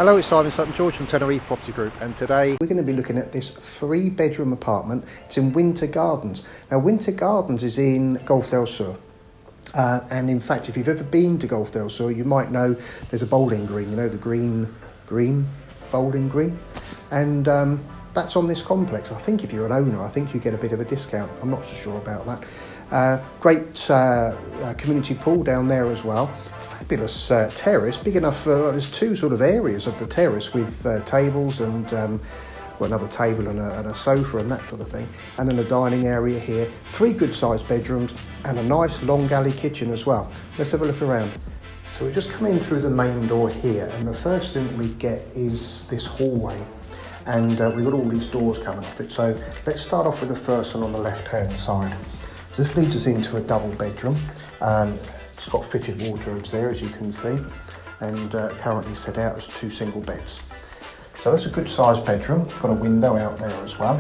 Hello, it's Sutton from Tenerife Property Group, and today we're going to be looking at this 3-bedroom apartment. It's in Winter Gardens. Now, Winter Gardens is in Golf del Sur. And in fact, if you've ever been to Golf del Sur, you might know there's a bowling green, you know, the green bowling green. And that's on this complex. I think if you're an owner, I think you get a bit of a discount. I'm not so sure about that. Great community pool down there as well. Fabulous terrace, big enough for, there's 2 sort of areas of the terrace with tables and another table and a sofa and that sort of thing, and then a dining area here, 3 good sized bedrooms and a nice long galley kitchen as well. Let's have a look around. So we just come in through the main door here, and the first thing that we get is this hallway, and we've got all these doors coming off it. So let's start off with the first one on the left hand side. So this leads us into a double bedroom. It's got fitted wardrobes there, as you can see, and currently set out as 2 single beds. So that's a good sized bedroom, got a window out there as well.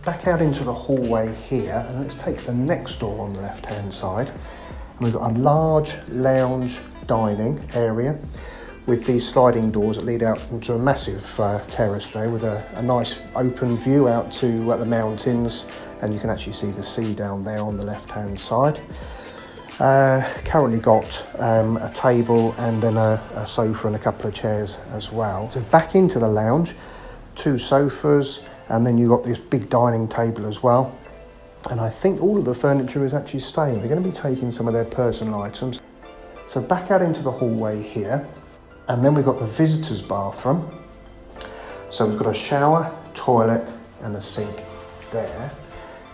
Back out into the hallway here, and let's take the next door on the left hand side. And we've got a large lounge dining area with these sliding doors that lead out into a massive terrace there with a nice open view out to the mountains, and you can actually see the sea down there on the left hand side. Currently got a table and then a sofa and a couple of chairs as well. So back into the lounge, 2 sofas, and then you've got this big dining table as well. And I think all of the furniture is actually staying. They're going to be taking some of their personal items. So back out into the hallway here, and then we've got the visitors' bathroom. So we've got a shower, toilet, and a sink there.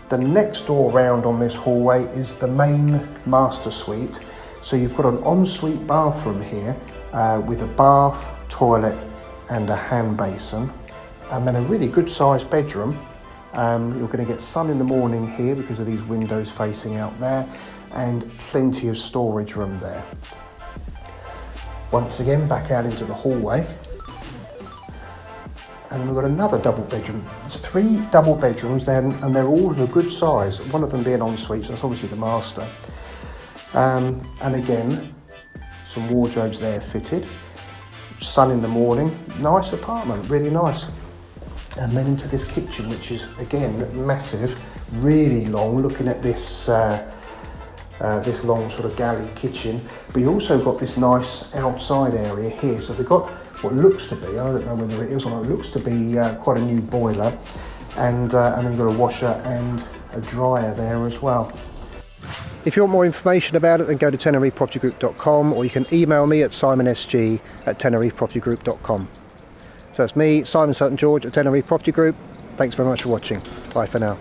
The next door round on this hallway is the main master suite. So you've got an ensuite bathroom here with a bath, toilet and a hand basin. And then a really good sized bedroom. You're going to get sun in the morning here because of these windows facing out there, and plenty of storage room there. Once again, back out into the hallway. And we've got another double bedroom. There's 3 double bedrooms there, and they're all of a good size. One of them being ensuite, so that's obviously the master. And again, some wardrobes there fitted. Sun in the morning. Nice apartment, really nice. And then into this kitchen, which is again massive, really long. Looking at this this long sort of galley kitchen, but you also got this nice outside area here. So they've got what looks to be, I don't know whether it is or not, it looks to be quite a new boiler, and then you've got a washer and a dryer there as well. If you want more information about it, then go to tenerifepropertygroup.com, or you can email me at simonsg@tenerifepropertygroup.com. So that's me, Simon Sutton George at Tenerife Property Group. Thanks very much for watching. Bye for now.